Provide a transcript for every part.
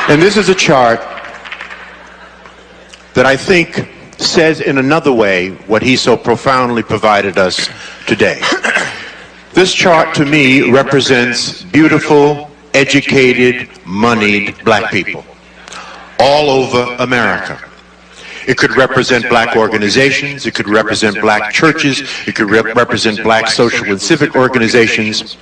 And this is a chart that I think says in another way what he so profoundly provided us today. This chart to me represents beautiful, educated, moneyed black people all over America. It could represent black organizations, it could represent black churches, it could represent black social and civic organizations.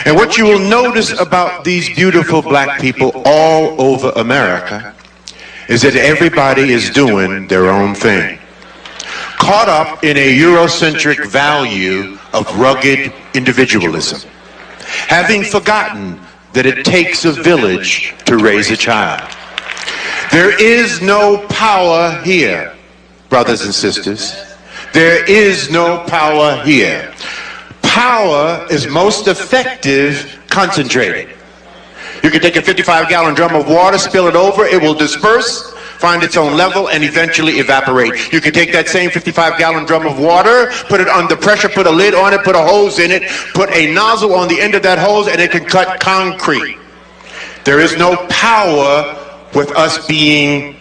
And what you will notice about these beautiful black people all over America is that everybody is doing their own thing, caught up in a Eurocentric value of rugged individualism, having forgotten that it takes a village to raise a child. There is no power here, brothers and sisters. There is no power here. Power is most effective concentrated. You can take a 55-gallon drum of water, spill it over, it will disperse, find its own level, and eventually evaporate. You can take that same 55-gallon drum of water, put it under pressure, put a lid on it, put a hose in it, put a nozzle on the end of that hose, and it can cut concrete. There is no power with us being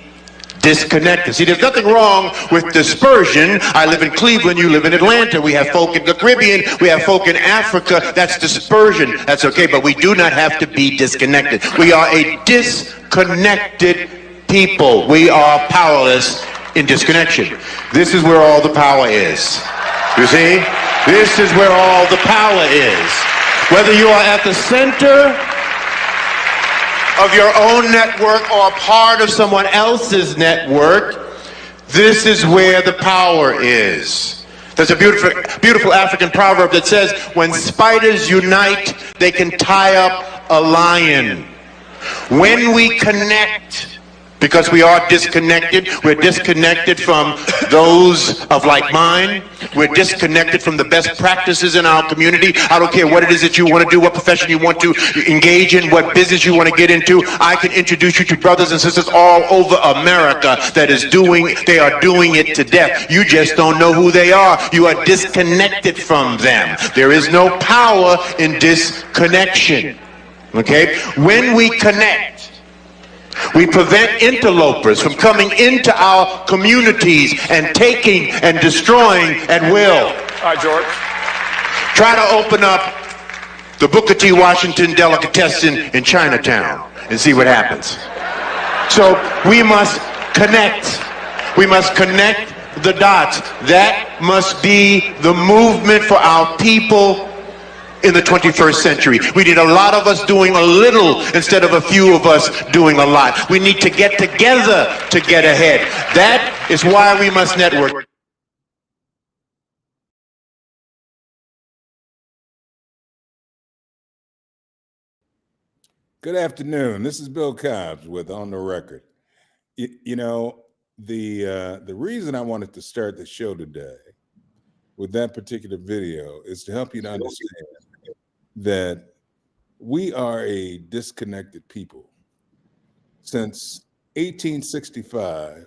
disconnected. See, there's nothing wrong with dispersion. I live in Cleveland, you live in Atlanta. We have folk in the Caribbean, we have folk in Africa. That's dispersion. That's okay, but we do not have to be disconnected. We are a disconnected people. We are powerless in disconnection. This is where all the power is. You see? This is where all the power is. Whether you are at the center of your own network or part of someone else's network, this is where the power is. There's a beautiful African proverb that says, when spiders unite, they can tie up a lion. When we connect, because we are disconnected, we're disconnected from those of like mind. We're disconnected from the best practices in our community. I don't care what it is that you want to do, what profession you want to engage in, what business you want to get into. I can introduce you to brothers and sisters all over America they are doing it to death. You just don't know who they are. You are disconnected from them. There is no power in disconnection. Okay? When we connect, we prevent interlopers from coming into our communities and taking and destroying at will. All right, George. Try to open up the Booker T. Washington delicatessen in Chinatown and see what happens. So we must connect. We must connect the dots. That must be the movement for our people in the 21st century. We need a lot of us doing a little instead of a few of us doing a lot. We need to get together to get ahead. That is why we must network. Good afternoon. This is Bill Cobbs with On the Record. You know, the reason I wanted to start the show today with that particular video is to help you to understand that we are a disconnected people. Since 1865,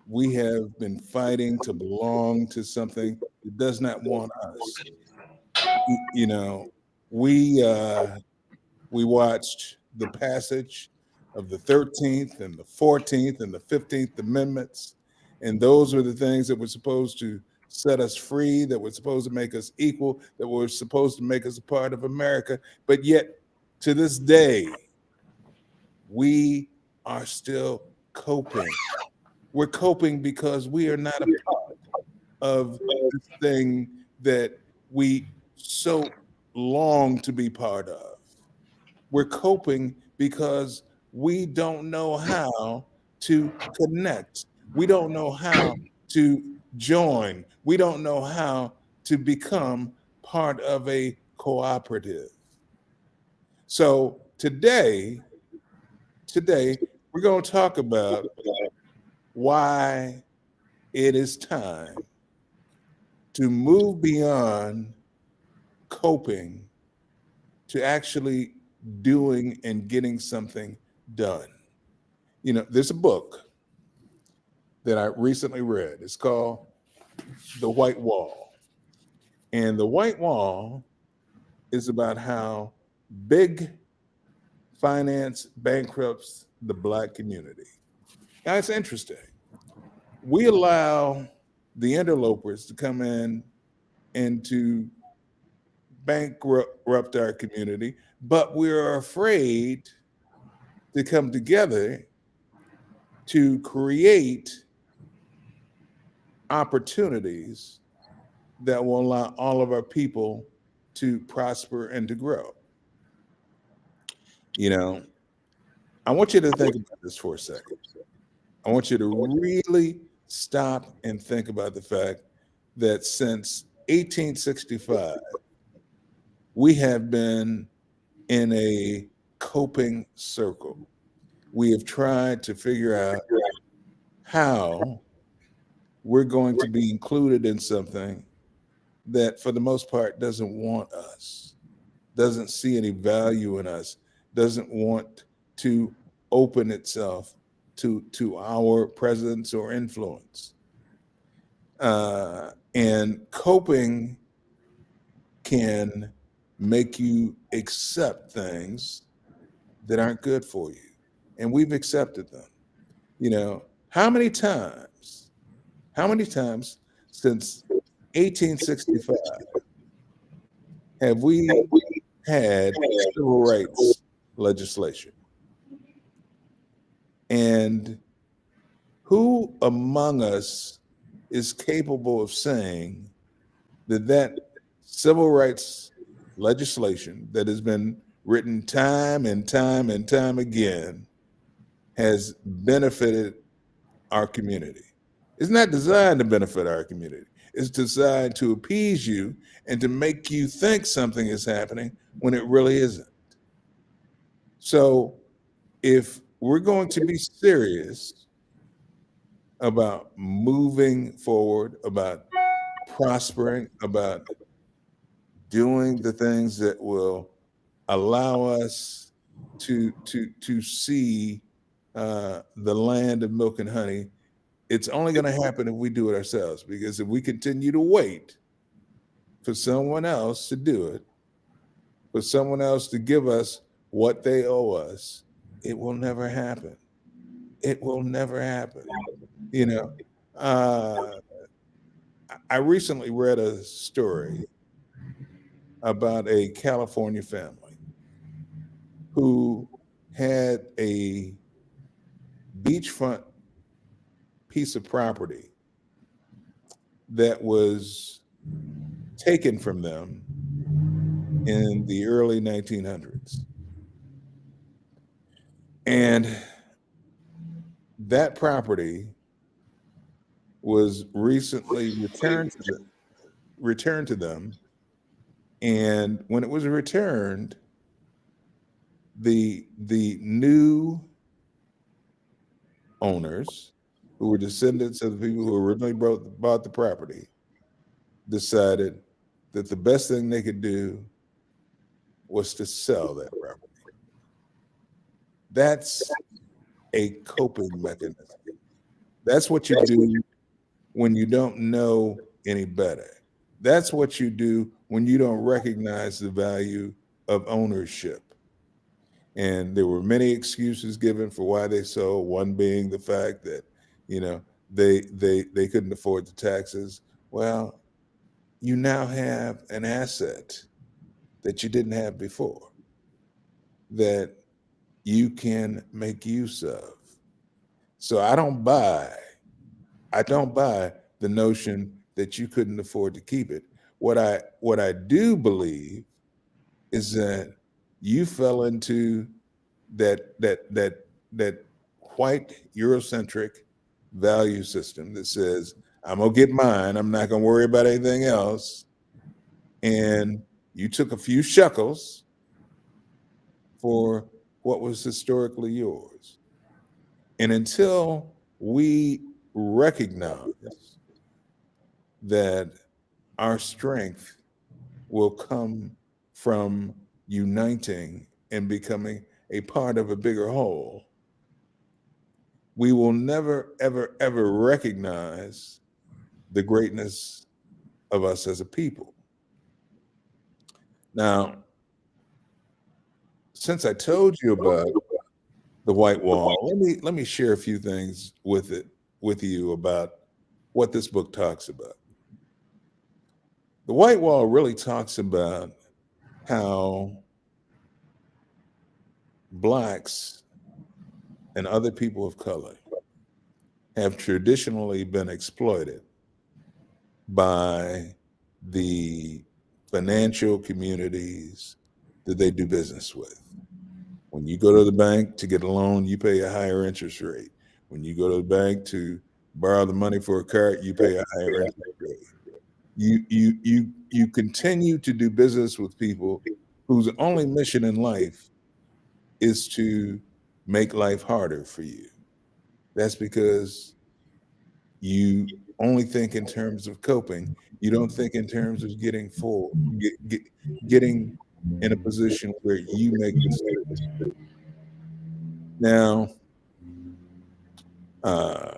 we have been fighting to belong to something that does not want us. You know, we watched the passage of the 13th and the 14th and the 15th Amendments, and those were the things that were supposed to set us free, that were supposed to make us equal, that were supposed to make us a part of America. But yet, to this day, we are still coping. We're coping because we are not a part of this thing that we so long to be part of. We're coping because we don't know how to connect. We don't know how to join. We don't know how to become part of a cooperative. So today we're going to talk about why it is time to move beyond coping to actually doing and getting something done. You know, there's a book that I recently read. It's called The White Wall. And The White Wall is about how big finance bankrupts the Black community. Now, it's interesting. We allow the interlopers to come in and to bankrupt our community, but we're afraid to come together to create opportunities that will allow all of our people to prosper and to grow. You know, I want you to think about this for a second. I want you to really stop and think about the fact that since 1865, we have been in a coping circle. We have tried to figure out how we're going to be included in something that, for the most part, doesn't want us, doesn't see any value in us, doesn't want to open itself to our presence or influence. And coping can make you accept things that aren't good for you. And we've accepted them. You know, how many times since 1865 have we had civil rights legislation? And who among us is capable of saying that civil rights legislation that has been written time and time and time again has benefited our community? It's not designed to benefit our community. It's designed to appease you and to make you think something is happening when it really isn't. So if we're going to be serious about moving forward, about prospering, about doing the things that will allow us to see the land of milk and honey, it's only going to happen if we do it ourselves. Because if we continue to wait for someone else to do it, for someone else to give us what they owe us, it will never happen. It will never happen. You know, I recently read a story about a California family who had a beachfront piece of property that was taken from them in the early 1900s. And that property was recently returned to them. And when it was returned, the new owners, who were descendants of the people who originally bought the property, decided that the best thing they could do was to sell that property. That's a coping mechanism. That's what you do when you don't know any better. That's what you do when you don't recognize the value of ownership. And there were many excuses given for why they sold, one being the fact that, you know, they couldn't afford the taxes. Well, you now have an asset that you didn't have before that you can make use of. So I don't buy the notion that you couldn't afford to keep it. What I do believe is that you fell into that white Eurocentric value system that says, I'm gonna get mine, I'm not gonna worry about anything else. And you took a few shekels for what was historically yours. And until we recognize that our strength will come from uniting and becoming a part of a bigger whole, we will never, ever, ever recognize the greatness of us as a people. Now, since I told you about the white wall, let me share a few things with you about what this book talks about. The white wall really talks about how blacks and other people of color have traditionally been exploited by the financial communities that they do business with. When you go to the bank to get a loan, you pay a higher interest rate. When you go to the bank to borrow the money for a car, you pay a higher interest rate. You continue to do business with people whose only mission in life is to make life harder for you. That's because you only think in terms of coping. You don't think in terms of getting in a position where you make decisions. Now, uh,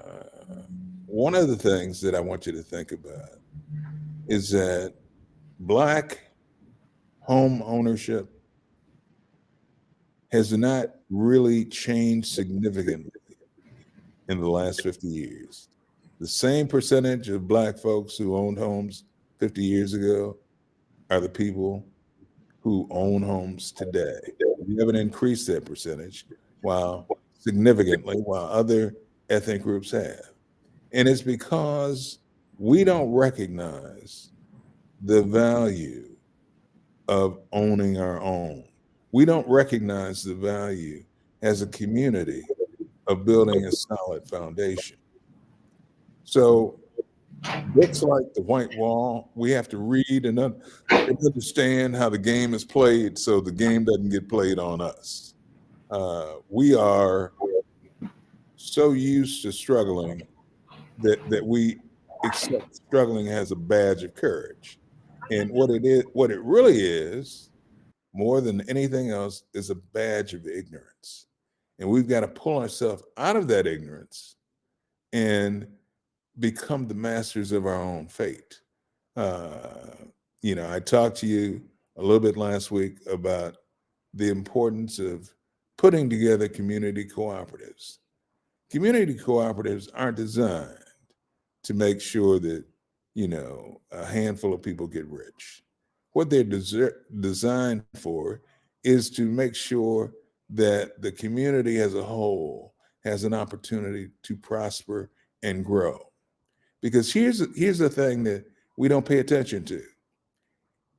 one of the things that I want you to think about is that black home ownership has not really changed significantly in the last 50 years. The same percentage of black folks who owned homes 50 years ago are the people who own homes today. We haven't increased that percentage while significantly, while other ethnic groups have. And it's because we don't recognize the value of owning our own. We don't recognize the value as a community of building a solid foundation. So books like The White Wall, we have to read and understand how the game is played so the game doesn't get played on us. We are so used to struggling that we accept struggling as a badge of courage. And what it really is, more than anything else, is a badge of ignorance. And we've got to pull ourselves out of that ignorance and become the masters of our own fate. Uh, I talked to you a little bit last week about the importance of putting together community cooperatives. Community cooperatives aren't designed to make sure that, a handful of people get rich. What they're designed for is to make sure that the community as a whole has an opportunity to prosper and grow. Because here's the thing that we don't pay attention to.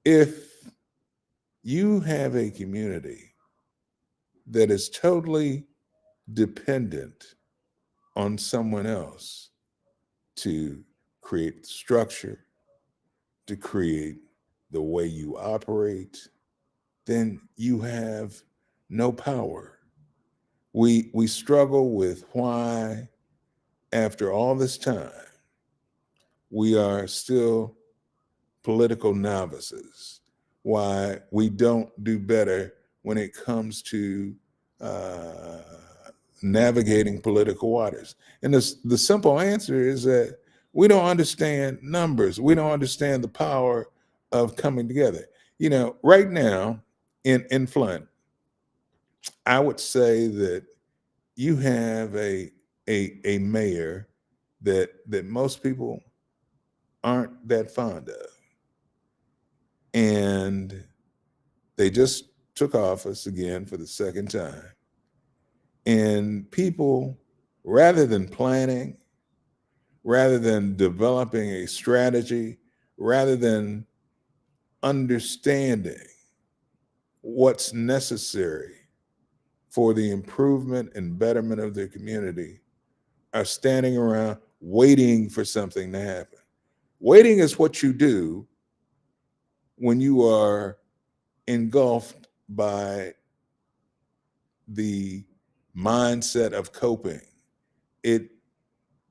If you have a community that is totally dependent on someone else to create structure, to create the way you operate, then you have no power. We struggle with why, after all this time, we are still political novices, why we don't do better when it comes to uh, navigating political waters. And the simple answer is that we don't understand numbers. We don't understand the power of coming together. Right now in Flint, I would say that you have a mayor that most people aren't that fond of. And they just took office again for the second time. And people, rather than planning, rather than developing a strategy, rather than understanding what's necessary for the improvement and betterment of their community, are standing around waiting for something to happen. Waiting is what you do when you are engulfed by the mindset of coping. It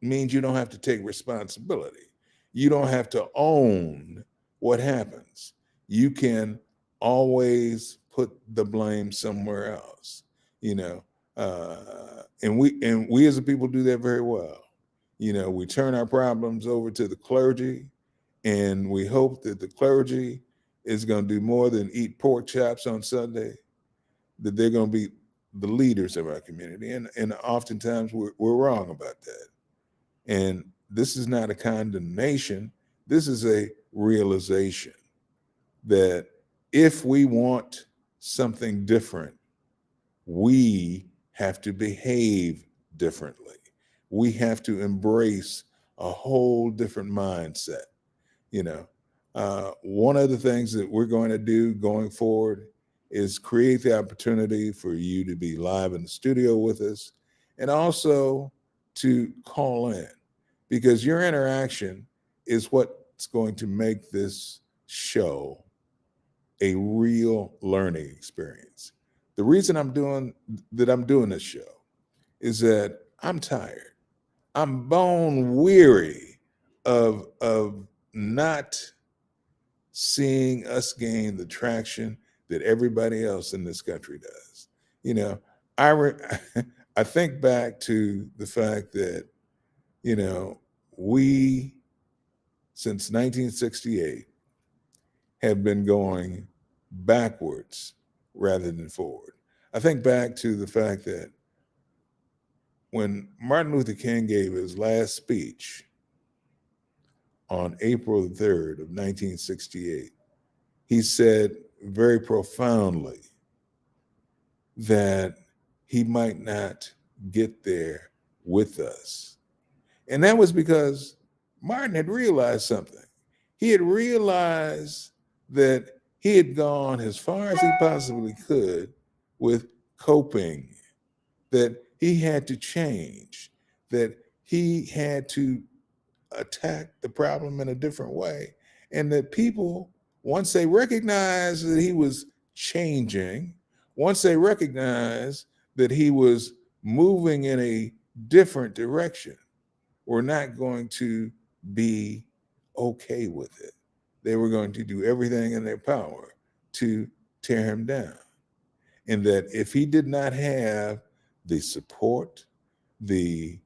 means you don't have to take responsibility. You don't have to own what happens. You can always put the blame somewhere else, and we as a people do that very well. We turn our problems over to the clergy, and we hope that the clergy is going to do more than eat pork chops on Sunday. that they're going to be the leaders of our community. And oftentimes we're wrong about that. And this is not a condemnation. This is a realization that if we want something different, we have to behave differently. We have to embrace a whole different mindset. You know, one of the things that we're going to do going forward is create the opportunity for you to be live in the studio with us and also to call in, because your interaction is what's going to make this show a real learning experience. The reason I'm doing this show is that I'm tired. I'm bone weary of not seeing us gain the traction that everybody else in this country does. You know, I think back to the fact that, you know, we since 1968 have been going backwards rather than forward. I think back to the fact that when Martin Luther King gave his last speech on April the 3rd of 1968, he said very profoundly that he might not get there with us. And that was because Martin had realized something. He had realized that he had gone as far as he possibly could with coping, that he had to change, that he had to attack the problem in a different way. And that people, once they recognized that he was changing, once they recognized that he was moving in a different direction, were not going to be okay with it. They were going to do everything in their power to tear him down. And that if he did not have the support, the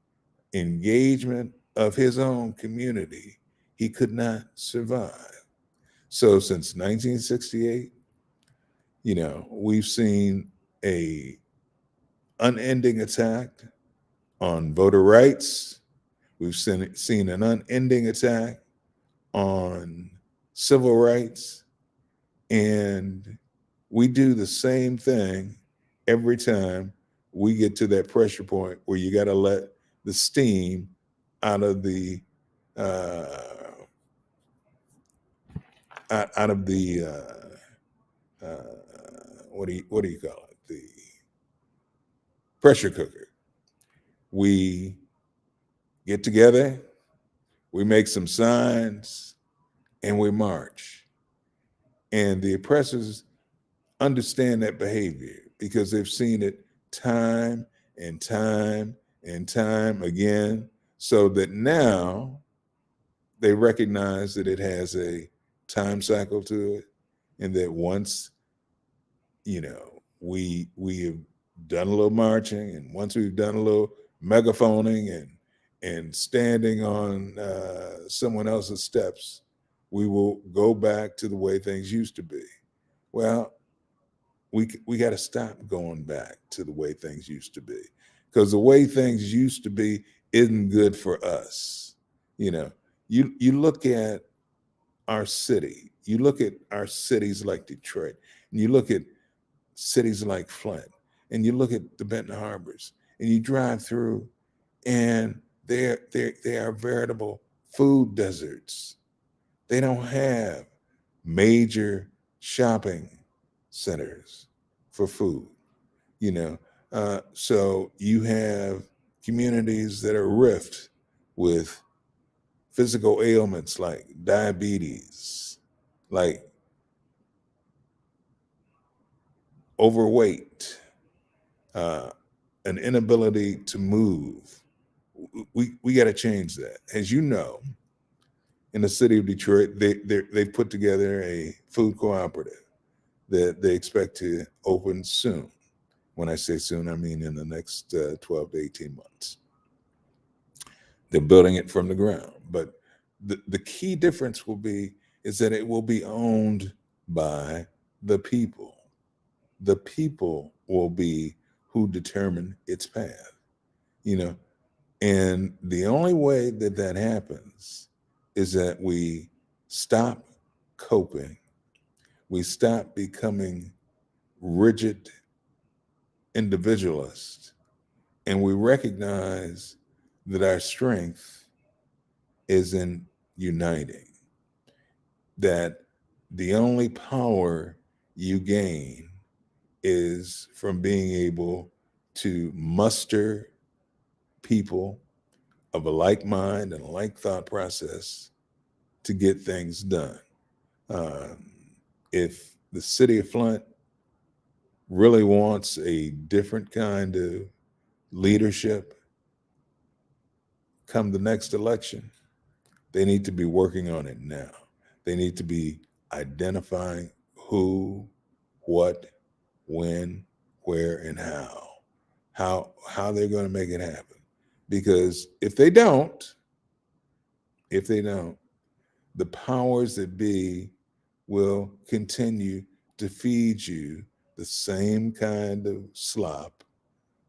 engagement of his own community, he could not survive. So since 1968, you know, we've seen a unending attack on voter rights. We've seen an unending attack on civil rights. And we do the same thing every time we get to that pressure point where you got to let the steam out of the out of the what do you call it, the pressure cooker. We get together, we make some signs, and we march. And the oppressors understand that behavior because they've seen it time and time and time again, so that now they recognize that it has a time cycle to it, and that once, you know, we have done a little marching, and once we've done a little megaphoning and standing on someone else's steps, we will go back to the way things used to be. Well, we got to stop going back to the way things used to be, because the way things used to be isn't good for us. You know, you look at our city, you look at our cities like Detroit, and you look at cities like Flint, and you look at the Benton Harbors, and you drive through, and they are veritable food deserts. They don't have major shopping centers for food, you know. So you have communities that are rift with physical ailments like diabetes, like overweight, an inability to move. We got to change that. As you know, in the city of Detroit, they've put together a food cooperative that they expect to open soon. When I say soon, I mean in the next 12 to 18 months. They're building it from the ground. But the key difference will be is that it will be owned by the people. the people will be who determine its path. You know, and the only way that that happens is that we stop coping, we stop becoming rigid individualists, and we recognize that our strength is in uniting, that the only power you gain is from being able to muster people of a like mind and a like thought process to get things done. Um, if the city of Flint really wants a different kind of leadership come the next election, they need to be working on it now. They need to be identifying who, what, when, where, and how they're going to make it happen. Because if they don't, the powers that be will continue to feed you the same kind of slop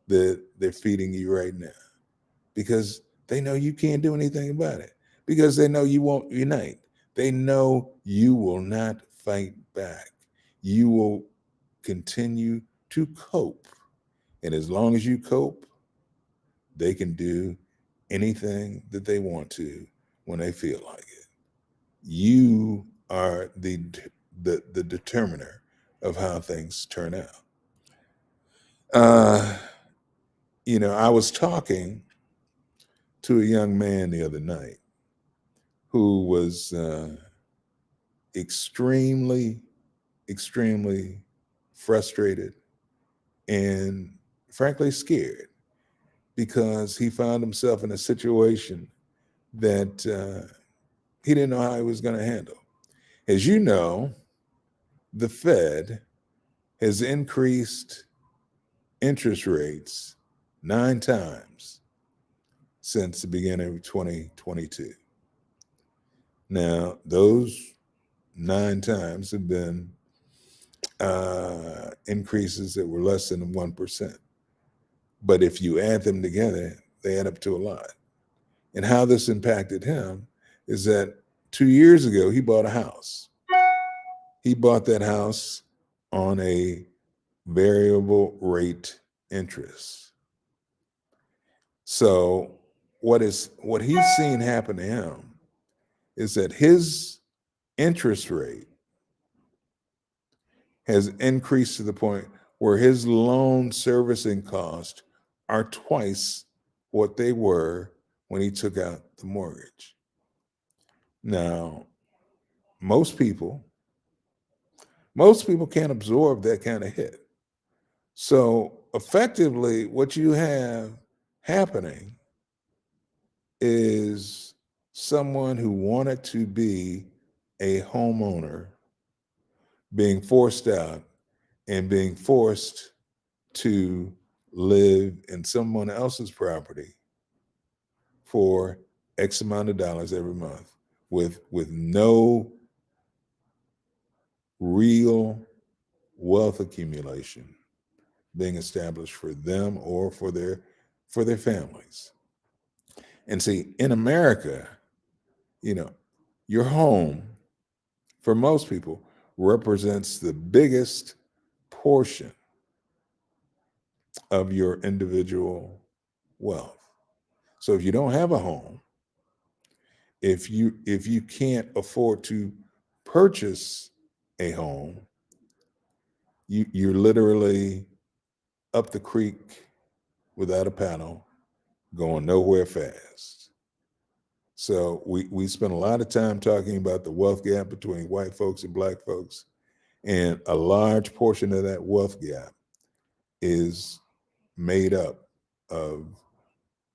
that they're feeding you right now, because they know you can't do anything about it, because they know you won't unite. They know you will not fight back. You will continue to cope. And as long as you cope, they can do anything that they want to when they feel like it. You are the determiner of how things turn out. Uh, I was talking to a young man the other night who was extremely, extremely frustrated and frankly scared, because he found himself in a situation that he didn't know how he was going to handle. As you know, the Fed has increased interest rates 9 times since the beginning of 2022. Now, those 9 times have been increases that were less than 1%. But if you add them together, they add up to a lot. And how this impacted him is that 2 years ago, he bought a house. He bought that house on a variable rate interest. So what he's seen happen to him is that his interest rate has increased to the point where his loan servicing costs are twice what they were when he took out the mortgage. Now, most people can't absorb that kind of hit. So effectively, what you have happening is someone who wanted to be a homeowner being forced out and being forced to live in someone else's property for X amount of dollars every month with no real wealth accumulation being established for them or for their families. And see, in America, your home, for most people, represents the biggest portion of your individual wealth. So if you don't have a home, if you can't afford to purchase a home, you're literally up the creek without a paddle, going nowhere fast. So we spend a lot of time talking about the wealth gap between white folks and black folks. And a large portion of that wealth gap is made up of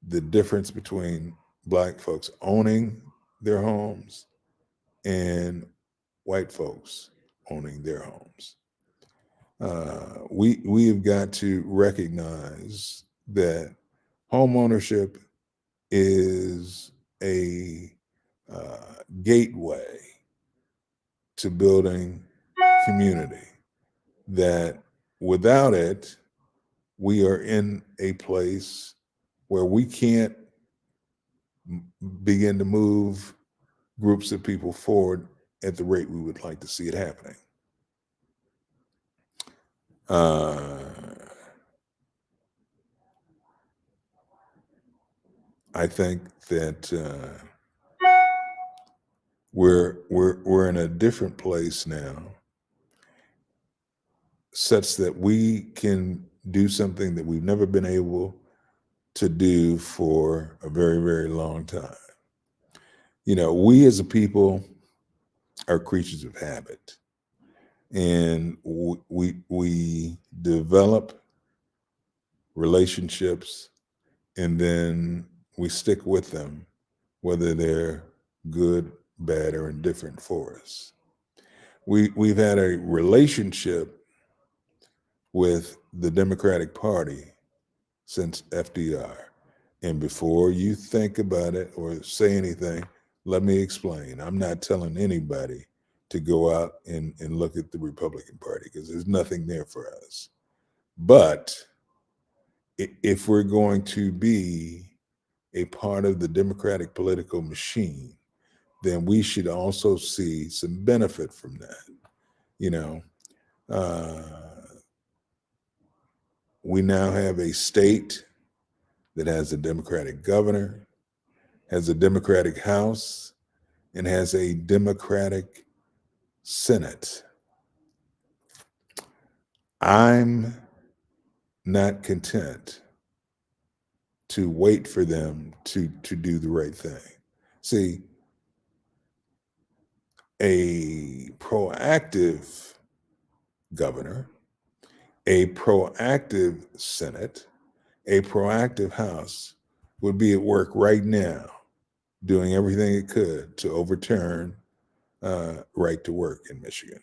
the difference between black folks owning their homes and white folks owning their homes. We have got to recognize that home ownership is a gateway to building community, that without it, we are in a place where we can't begin to move groups of people forward at the rate we would like to see it happening. I think that we're in a different place now, such that we can do something that we've never been able to do for a very, very long time. You know, we as a people are creatures of habit, and we develop relationships, and then we stick with them, whether they're good, bad, or indifferent for us. We've had a relationship with the Democratic Party since FDR. And before you think about it or say anything, let me explain. I'm not telling anybody to go out and look at the Republican Party, because there's nothing there for us. But if we're going to be a part of the Democratic political machine, then we should also see some benefit from that. You know, we now have a state that has a Democratic governor, has a Democratic House, and has a Democratic Senate. I'm not content to wait for them to do the right thing. See, a proactive governor, a proactive Senate, a proactive House would be at work right now doing everything it could to overturn right to work in Michigan.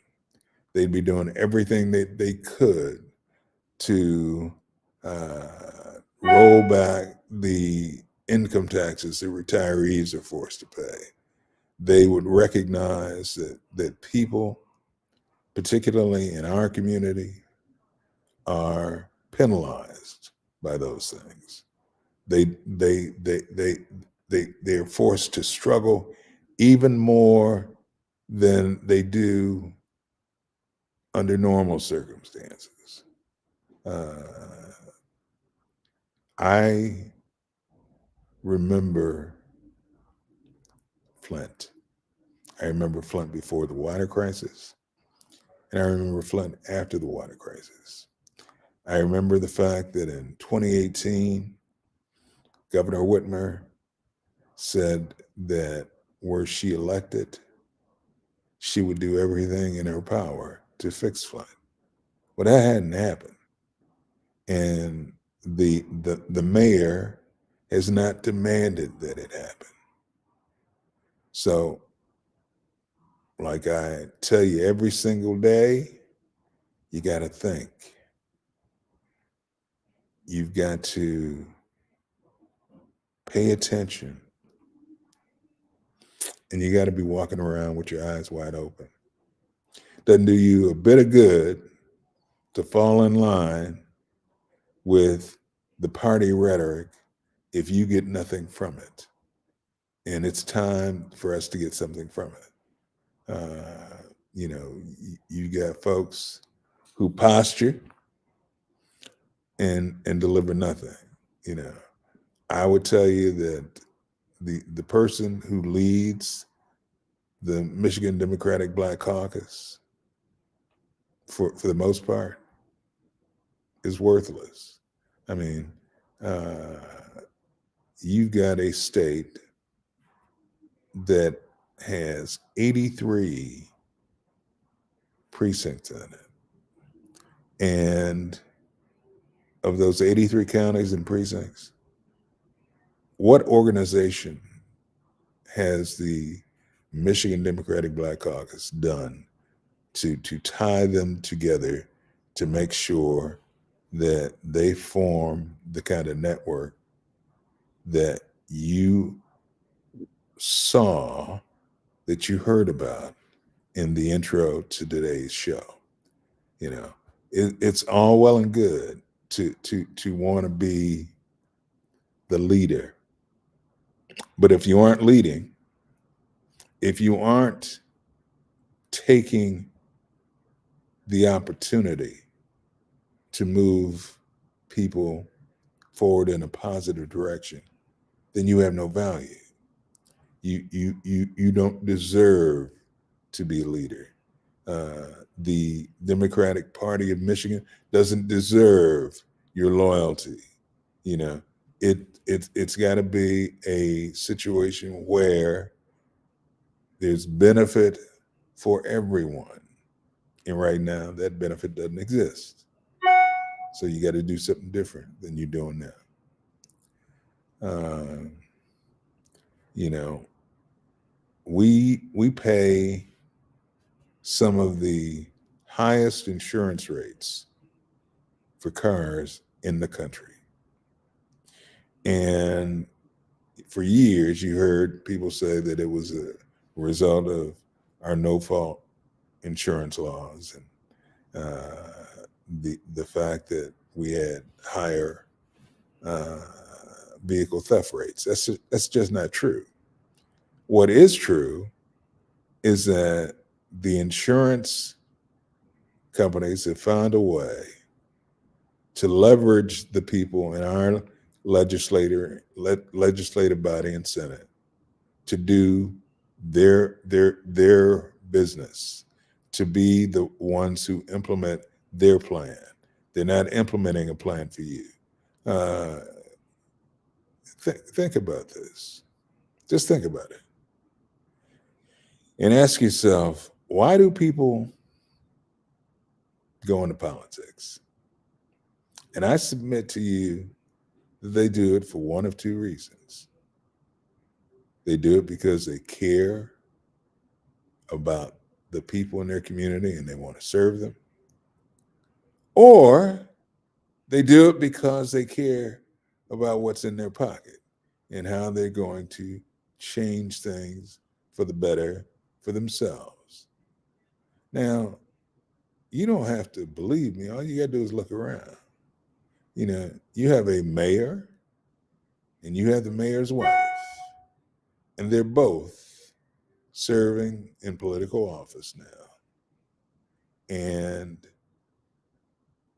They'd be doing everything that they could to roll back the income taxes that retirees are forced to pay. They would recognize that people, particularly in our community, are penalized by those things. They're forced to struggle even more than they do under normal circumstances. I remember Flint. I remember Flint before the water crisis, and I remember Flint after the water crisis. I remember the fact that in 2018, Governor Whitmer said that were she elected, she would do everything in her power to fix Flint. Well, that hadn't happened. And the mayor has not demanded that it happen. So, like I tell you every single day, you got to think. You've got to pay attention. And you got to be walking around with your eyes wide open. Doesn't do you a bit of good to fall in line with the party rhetoric if you get nothing from it. And it's time for us to get something from it. You know, you got folks who posture and deliver nothing. You know, I would tell you that the person who leads the Michigan Democratic Black Caucus, for the most part, is worthless. I mean, you've got a state that has 83 precincts in it. And of those 83 counties and precincts, what organization has the Michigan Democratic Black Caucus done to tie them together to make sure that they form the kind of network that you saw, that you heard about in the intro to today's show? You know, it's all well and good to want to be the leader, but if you aren't leading, if you aren't taking the opportunity to move people forward in a positive direction, then you have no value. You don't deserve to be a leader. The Democratic Party of Michigan doesn't deserve your loyalty. You know, it's got to be a situation where there's benefit for everyone, and right now that benefit doesn't exist. So you got to do something different than you're doing now. You know, we pay some of the highest insurance rates for cars in the country. And for years, you heard people say that it was a result of our no-fault insurance laws and the fact that we had higher vehicle theft rates. That's just not true. What is true is that the insurance companies have found a way to leverage the people in our legislative body and Senate to do their business, to be the ones who implement their plan. They're not implementing a plan for you. Think about this. Just think about it. And ask yourself, why do people go into politics? And I submit to you that they do it for one of two reasons. They do it because they care about the people in their community and they want to serve them. Or they do it because they care about what's in their pocket and how they're going to change things for the better for themselves. Now, you don't have to believe me. All you got to do is look around. You know, you have a mayor and you have the mayor's wife, and they're both serving in political office now. And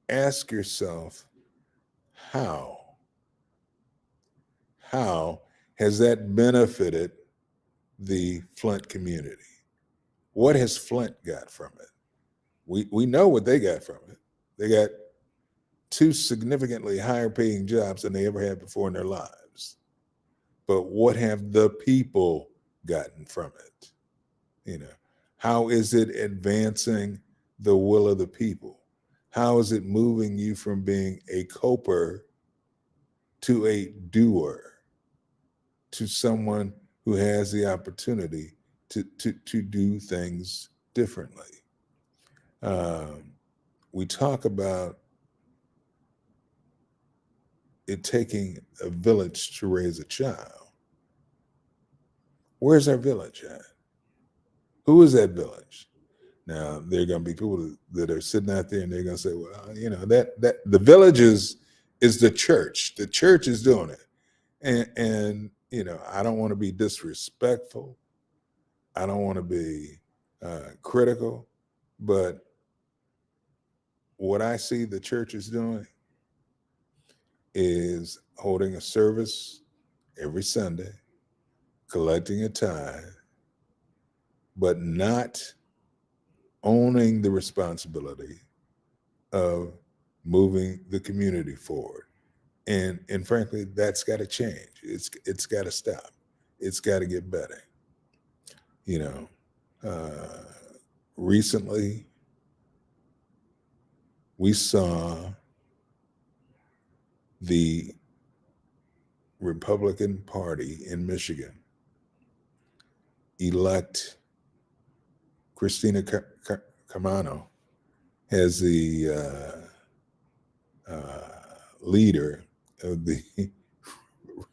ask yourself, how has that benefited the Flint community? What has Flint got from it? We know what they got from it. They got 2 significantly higher paying jobs than they ever had before in their lives. But what have the people gotten from it? You know, how is it advancing the will of the people? How is it moving you from being a coper to a doer, to someone who has the opportunity to do things differently? We talk about it taking a village to raise a child. Where's our village at? Who is that village? Now, there are going to be people that are sitting out there and they're going to say, well, you know, that the village is the church. The church is doing it. And you know, I don't want to be disrespectful. I don't want to be critical. But what I see the church is doing is holding a service every Sunday, collecting a tithe, but not owning the responsibility of moving the community forward. And frankly, that's got to change. It's got to stop. It's got to get better. You know, recently we saw the Republican Party in Michigan elect Christina Carmano as the leader of the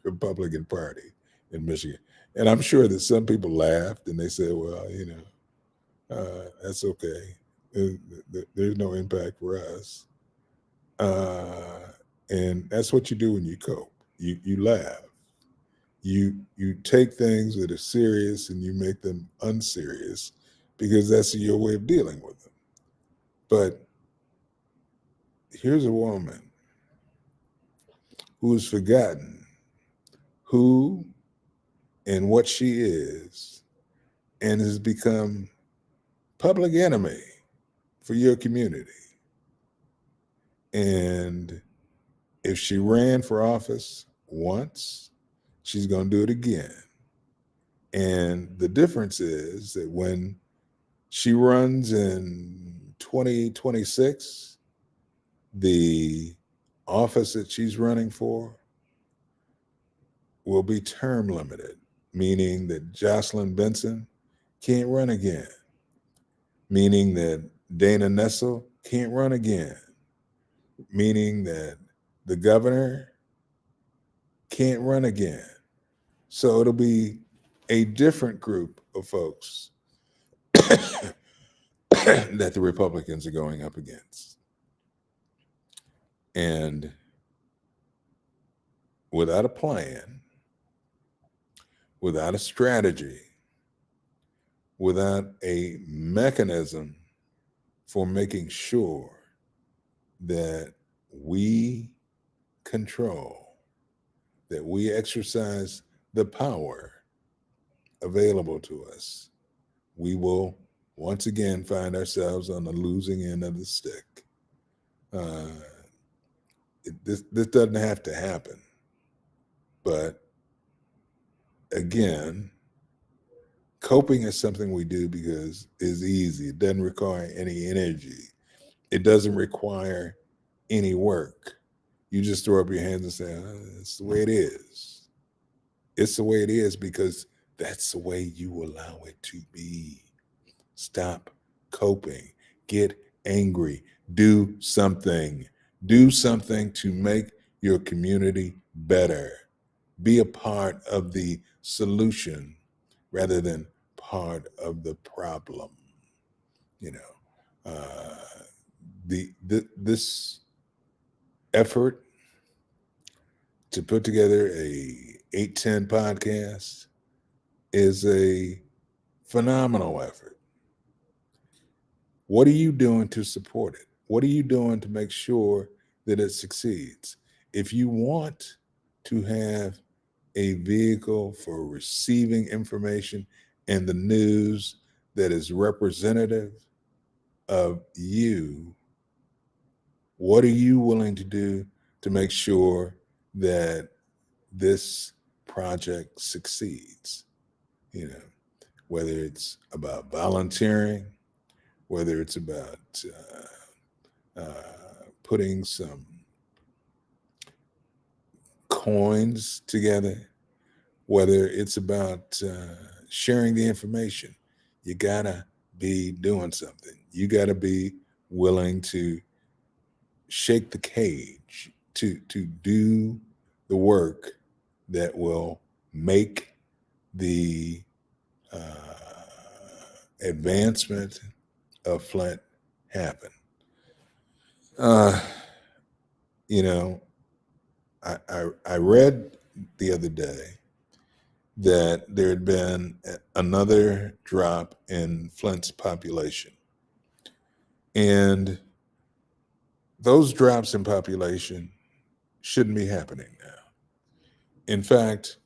Republican Party in Michigan. And I'm sure that some people laughed and they said, well, you know, that's okay. There's no impact for us. And that's what you do when you cope. You laugh. You take things that are serious and you make them unserious because that's your way of dealing with them. But here's a woman who has forgotten who and what she is and has become public enemy for your community. And if she ran for office once, she's going to do it again. And the difference is that when she runs in 2026, the office that she's running for will be term limited, meaning that Jocelyn Benson can't run again, meaning that Dana Nessel can't run again, meaning that the governor can't run again. So it'll be a different group of folks that the Republicans are going up against. And without a plan, without a strategy, without a mechanism for making sure that we control, that we exercise the power available to us, we will once again find ourselves on the losing end of the stick. This doesn't have to happen. But again, coping is something we do because it's easy. It doesn't require any energy. It doesn't require any work. You just throw up your hands and say, it's the way it is. It's the way it is because that's the way you allow it to be. Stop coping. Get angry. Do something. Do something to make your community better. Be a part of the solution rather than part of the problem. You know, this effort to put together a 810 podcast is a phenomenal effort. What are you doing to support it? What are you doing to make sure that it succeeds? If you want to have a vehicle for receiving information and the news that is representative of you, what are you willing to do to make sure that this project succeeds? You know, whether it's about volunteering, whether it's about putting some coins together, whether it's about sharing the information, you gotta be doing something. You gotta be willing to shake the cage, to do the work that will make the advancement of Flint happen. You know, I read the other day that there had been another drop in Flint's population. And those drops in population shouldn't be happening now. In fact,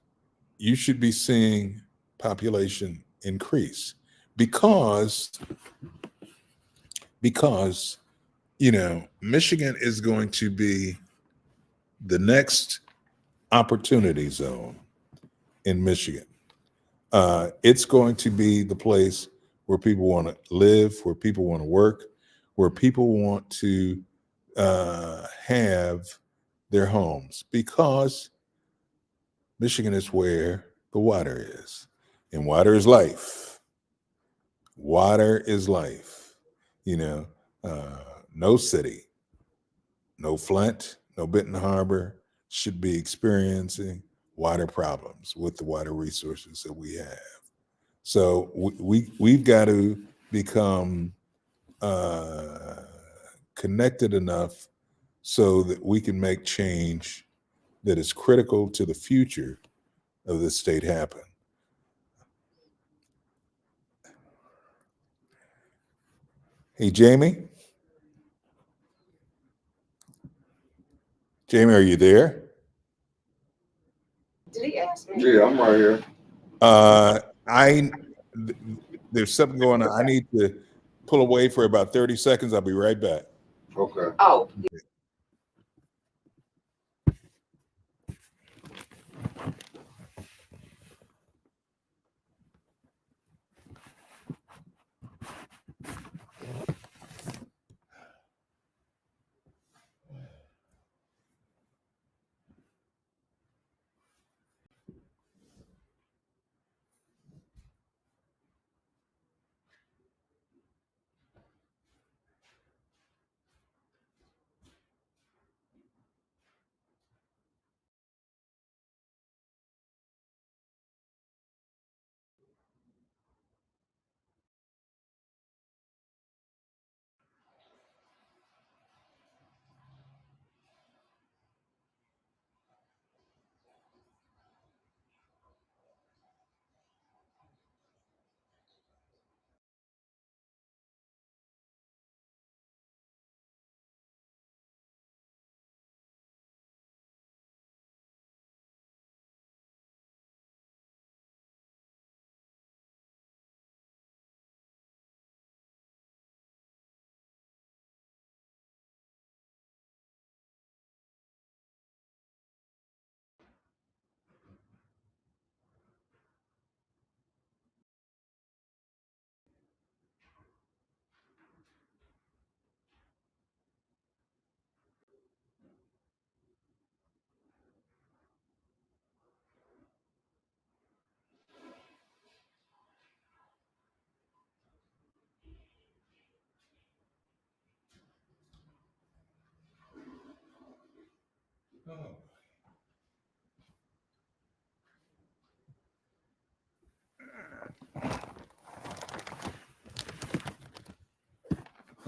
you should be seeing population increase because you know, Michigan is going to be the next opportunity zone in Michigan. It's going to be the place where people want to live, where people want to work, where people want to have their homes, because Michigan is where the water is, and water is life. Water is life. You know, no city, no Flint, no Benton Harbor should be experiencing water problems with the water resources that we have. So we've got to become connected enough so that we can make change that is critical to the future of this state happen. Hey, Jamie? Jamie, are you there? Did he ask me? Yeah, I'm right here. There's something going on. I need to pull away for about 30 seconds. I'll be right back. Okay. Oh.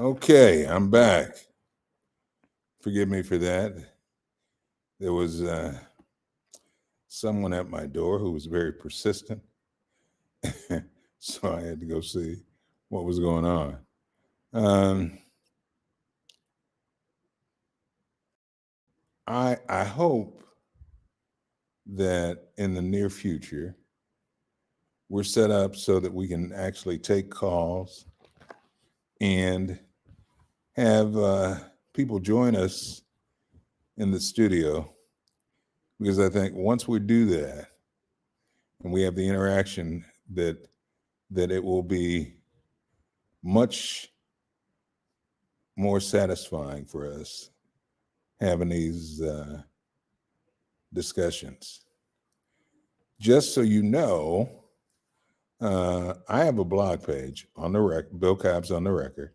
Okay, I'm back. Forgive me for that. There was someone at my door who was very persistent. So I had to go see what was going on. I hope that in the near future, we're set up so that we can actually take calls and have people join us in the studio, because I think once we do that and we have the interaction, that it will be much more satisfying for us having these discussions. Just so you know, I have a blog page on the Bill Cobbs on the Record,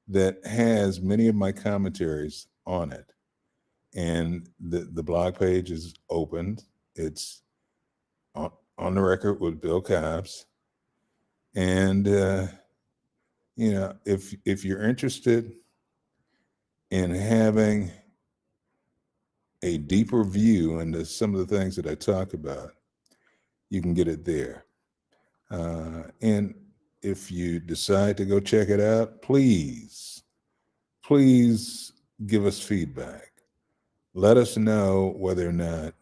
that has many of my commentaries on it. And the blog page is opened. It's on the Record with Bill Cobbs. And if you're interested in having a deeper view into some of the things that I talk about, you can get it there. And if you decide to go check it out, please give us feedback. Let us know whether or not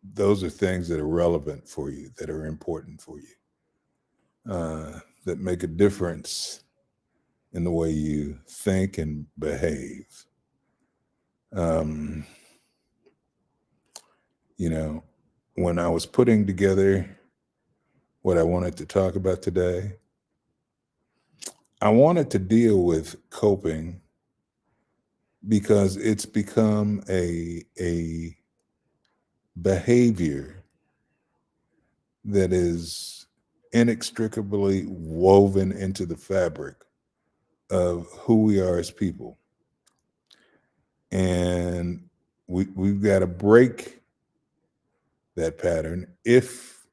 those are things that are relevant for you, that are important for you, that make a difference in the way you think and behave. When I was putting together what I wanted to talk about today, I wanted to deal with coping, because it's become a behavior that is inextricably woven into the fabric of who we are as people. And we've got to break that pattern if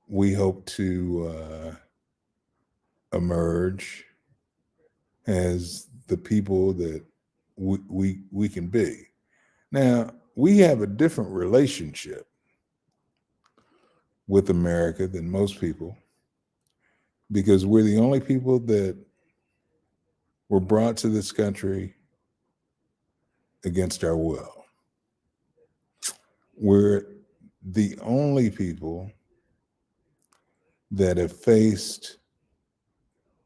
we hope to emerge as the people that we can be. Now, we have a different relationship with America than most people because we're the only people that were brought to this country against our will. We're the only people that have faced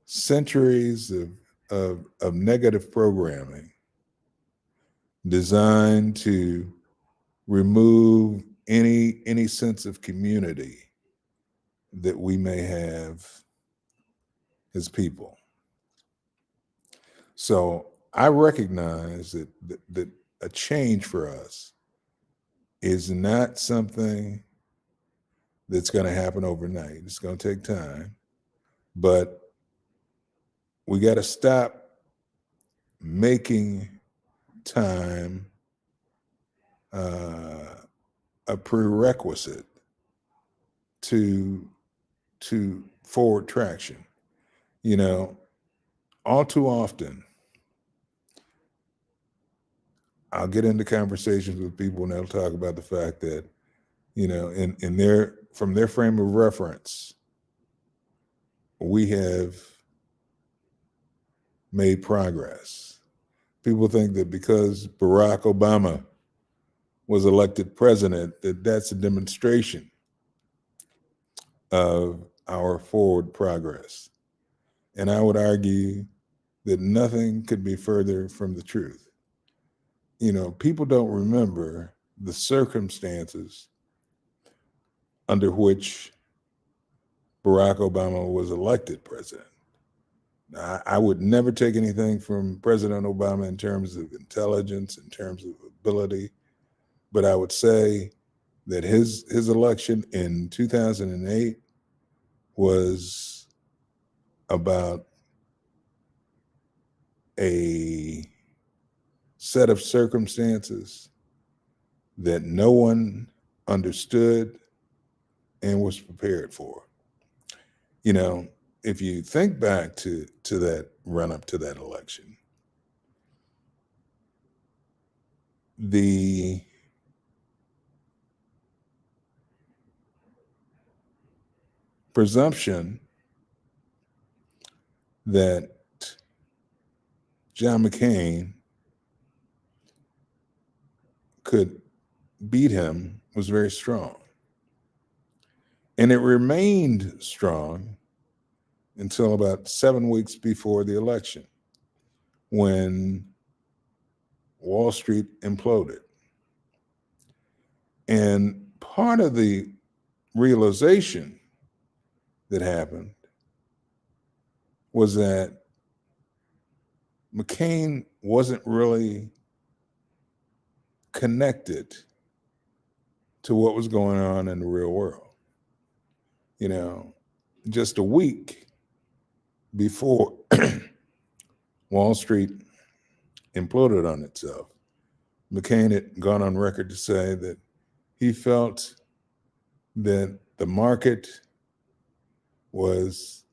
centuries of negative programming designed to remove any sense of community that we may have as people. So I recognize that a change for us is not something that's going to happen overnight. It's going to take time, but we got to stop making time a prerequisite to forward traction. You know, all too often, I'll get into conversations with people and they'll talk about the fact that, you know, from their frame of reference, we have made progress. People think that because Barack Obama was elected president, that's a demonstration of our forward progress. And I would argue that nothing could be further from the truth. You know, people don't remember the circumstances under which Barack Obama was elected president. I would never take anything from President Obama in terms of intelligence, in terms of ability, but I would say that his election in 2008 was about a set of circumstances that no one understood and was prepared for. You know, if you think back to that run up to that election, the presumption that John McCain could beat him was very strong. And it remained strong until about 7 weeks before the election, when Wall Street imploded. And part of the realization that happened was that McCain wasn't really connected to what was going on in the real world. You know, just a week before Wall Street imploded on itself, McCain had gone on record to say that he felt that the market was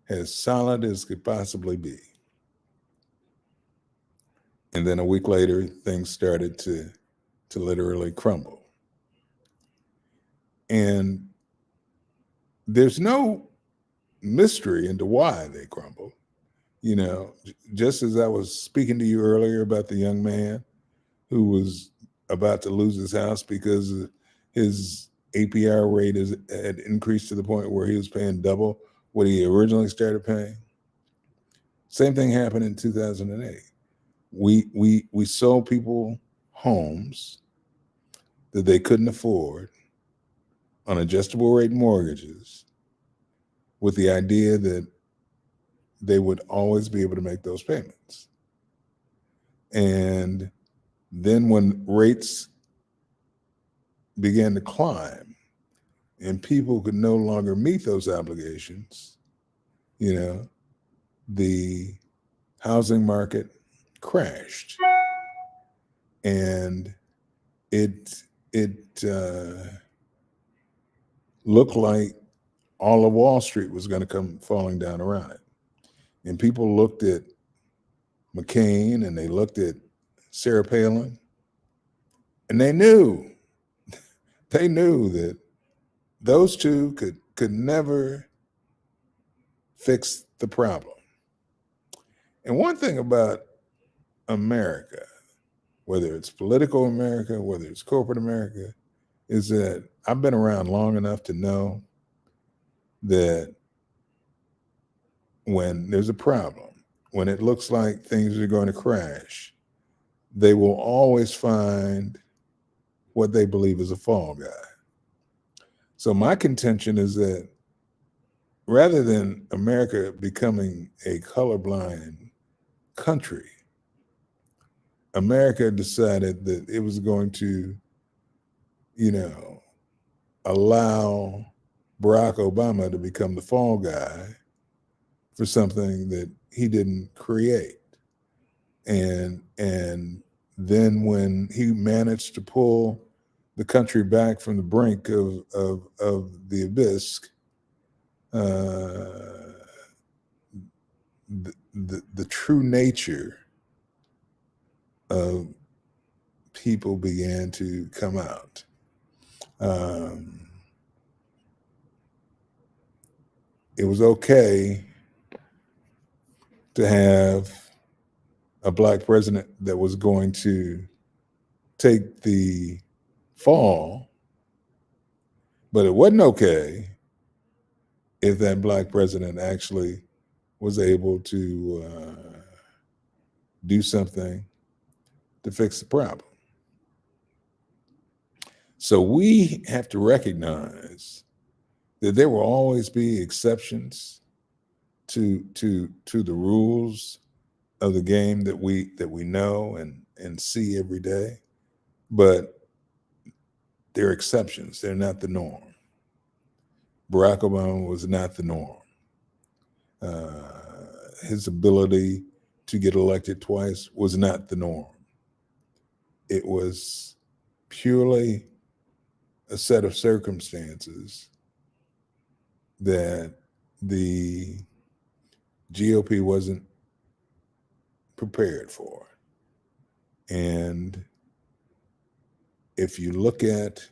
as solid as could possibly be. And then a week later, things started to literally crumble. And there's no mystery into why they crumbled. You know, just as I was speaking to you earlier about the young man who was about to lose his house because his APR rate had increased to the point where he was paying double what he originally started paying. Same thing happened in 2008. We sold people homes that they couldn't afford on adjustable rate mortgages with the idea that they would always be able to make those payments. And then when rates began to climb and people could no longer meet those obligations, you know, the housing market crashed. And it looked like all of Wall Street was going to come falling down around it. And people looked at McCain and they looked at Sarah Palin, and they knew that those two could never fix the problem. And one thing about America, whether it's political America, whether it's corporate America, is that I've been around long enough to know that when there's a problem, when it looks like things are going to crash, they will always find what they believe is a fall guy. So my contention is that rather than America becoming a colorblind country, America decided that it was going to, allow Barack Obama to become the fall guy for something that he didn't create. And then when he managed to pull the country back from the brink of the abyss, the true nature of people began to come out. It was okay to have a black president that was going to take the fall, but it wasn't okay if that black president actually was able to do something to fix the problem. So we have to recognize that there will always be exceptions to the rules of the game that we know and see every day, but they're exceptions. They're not the norm. Barack Obama was not the norm. His ability to get elected twice was not the norm. It was purely a set of circumstances that the GOP wasn't prepared for. And if you look at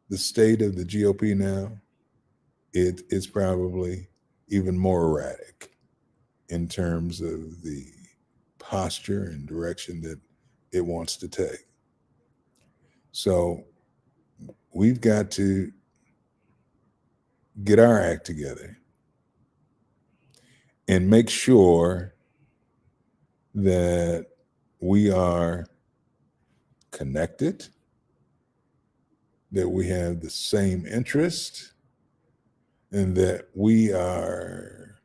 the state of the GOP now, it is probably even more erratic in terms of the posture and direction that it wants to take. So we've got to get our act together and make sure that we are connected, that we have the same interest, and that we are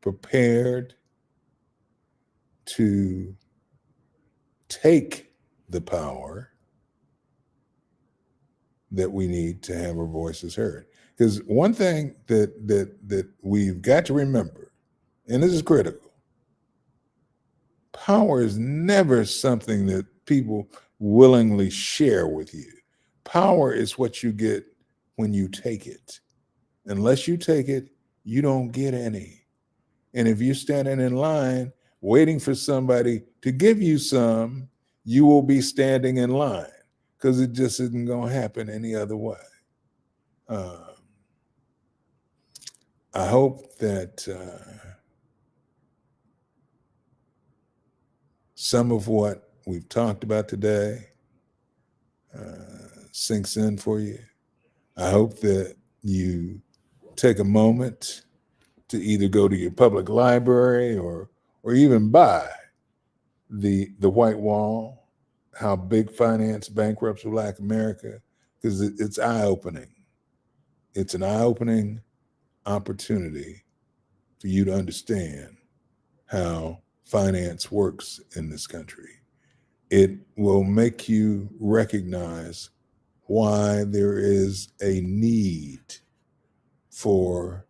prepared to take the power that we need to have our voices heard. Because one thing that we've got to remember, and this is critical, power is never something that people willingly share with you. Power is what you get when you take it. Unless you take it, you don't get any. And if you're standing in line waiting for somebody to give you some, you will be standing in line because it just isn't going to happen any other way. I hope that some of what we've talked about today sinks in for you. I hope that you take a moment to either go to your public library or even buy the White Wall, How Big Finance Bankrupts Black America, because it's eye-opening. It's an eye-opening opportunity for you to understand how finance works in this country. It will make you recognize why there is a need for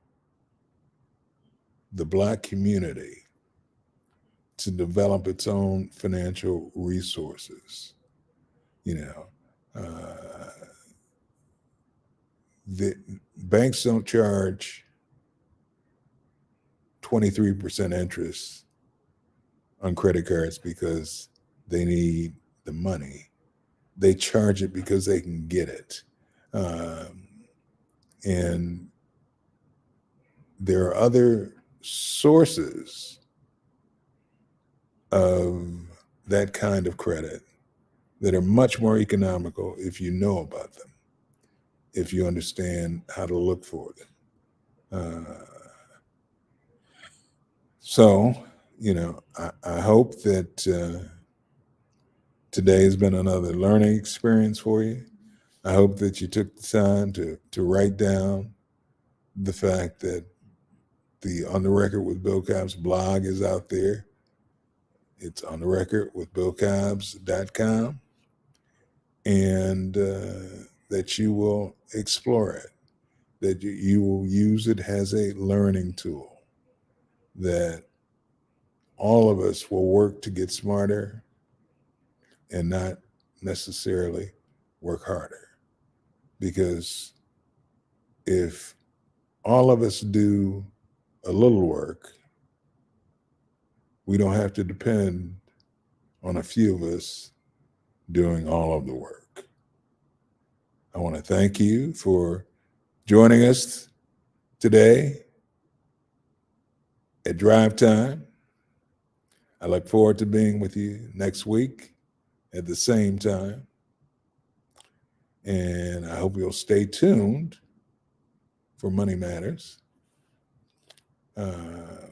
the Black community to develop its own financial resources. The banks don't charge 23% interest on credit cards because they need the money. They charge it because they can get it. And there are other sources of that kind of credit that are much more economical if you know about them, if you understand how to look for them. So, I hope that today has been another learning experience for you. I hope that you took the time to write down the fact that the On the Record with Bill Cobbs blog is out there. It's on the record with BillCobbs.com, and that you will explore it, that you will use it as a learning tool, that all of us will work to get smarter and not necessarily work harder. Because if all of us do a little work, we don't have to depend on a few of us doing all of the work. I want to thank you for joining us today at Drive Time. I look forward to being with you next week at the same time. And I hope you'll stay tuned for Money Matters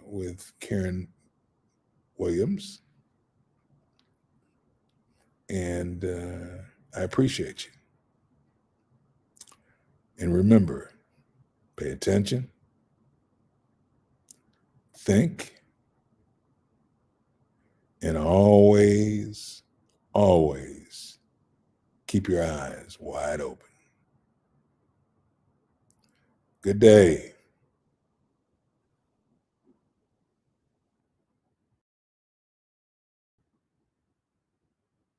with Karen Williams. And I appreciate you. And remember, pay attention, think, and always, always keep your eyes wide open. Good day.